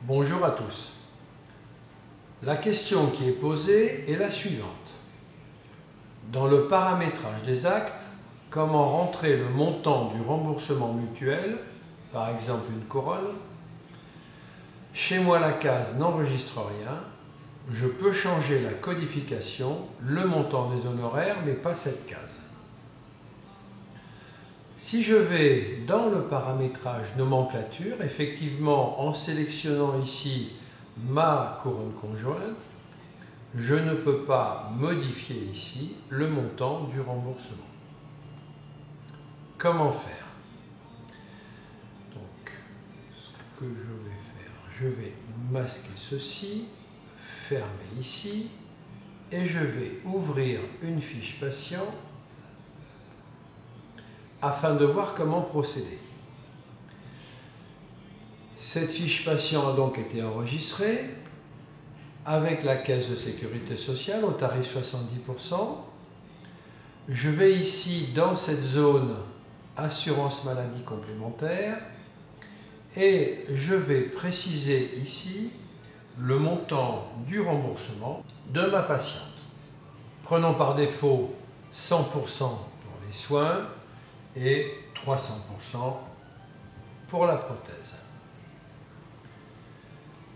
Bonjour à tous. La question qui est posée est la suivante. Dans le paramétrage des actes, comment rentrer le montant du remboursement mutuel, par exemple une couronne? Chez moi, la case n'enregistre rien. Je peux changer la codification, le montant des honoraires, mais pas cette case. Si je vais dans le paramétrage nomenclature, effectivement, en sélectionnant ici ma couronne conjointe, je ne peux pas modifier ici le montant du remboursement. Comment faire? Donc, ce que je vais faire, je vais masquer ceci, fermer ici, et je vais ouvrir une fiche patient afin de voir comment procéder. Cette fiche patient a donc été enregistrée avec la caisse de sécurité sociale au tarif 70%. Je vais ici dans cette zone assurance maladie complémentaire et je vais préciser ici le montant du remboursement de ma patiente. Prenons par défaut 100% pour les soins et 300% pour la prothèse.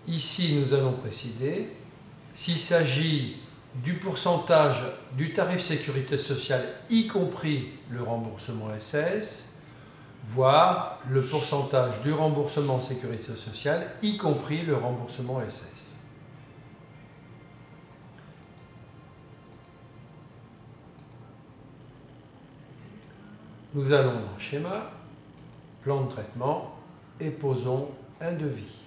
Ici, nous allons préciser s'il s'agit du pourcentage du tarif sécurité sociale, y compris le remboursement SS, voire le pourcentage du remboursement sécurité sociale, y compris le remboursement SS. Nous allons dans Schéma, Plan de traitement et posons un devis.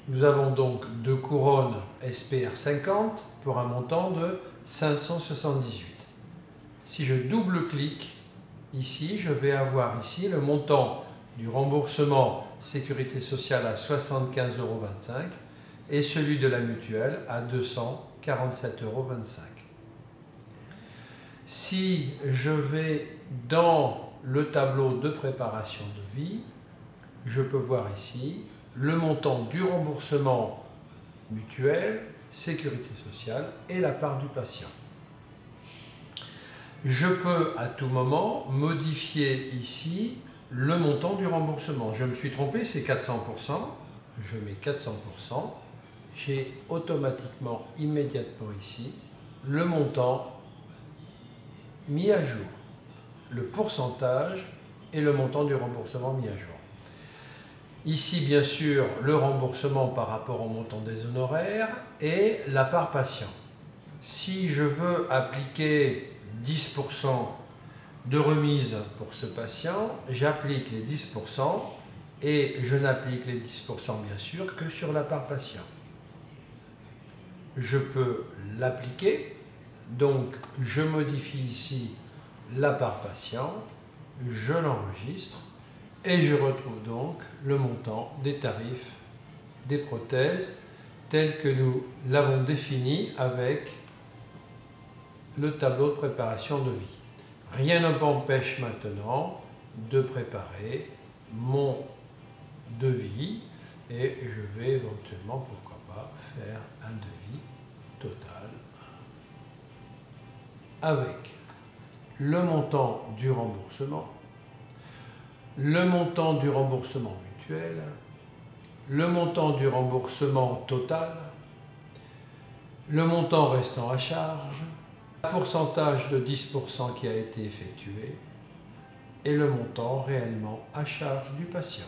Nous avons donc deux couronnes SPR 50 pour un montant de 578. Si je double-clique ici, je vais avoir ici le montant du remboursement sécurité sociale à 75,25 € et celui de la mutuelle à 247,25 €. Si je vais dans le tableau de préparation de vie, je peux voir ici le montant du remboursement mutuel, sécurité sociale et la part du patient. Je peux à tout moment modifier ici le montant du remboursement. Je me suis trompé, c'est 400%. Je mets 400%. J'ai automatiquement, immédiatement ici, le montant mis à jour, le pourcentage et le montant du remboursement mis à jour. Ici, bien sûr, le remboursement par rapport au montant des honoraires et la part patient. Si je veux appliquer 10% de remise pour ce patient, j'applique les 10% et je n'applique les 10% bien sûr que sur la part patient. Je peux l'appliquer, donc je modifie ici la part patient, je l'enregistre et je retrouve donc le montant des tarifs des prothèses tel que nous l'avons défini avec le tableau de préparation de vie. Rien ne m'empêche maintenant de préparer mon devis et je vais éventuellement, pourquoi pas, faire un devis total avec le montant du remboursement, le montant du remboursement mutuel, le montant du remboursement total, le montant restant à charge, le pourcentage de 10% qui a été effectué et le montant réellement à charge du patient.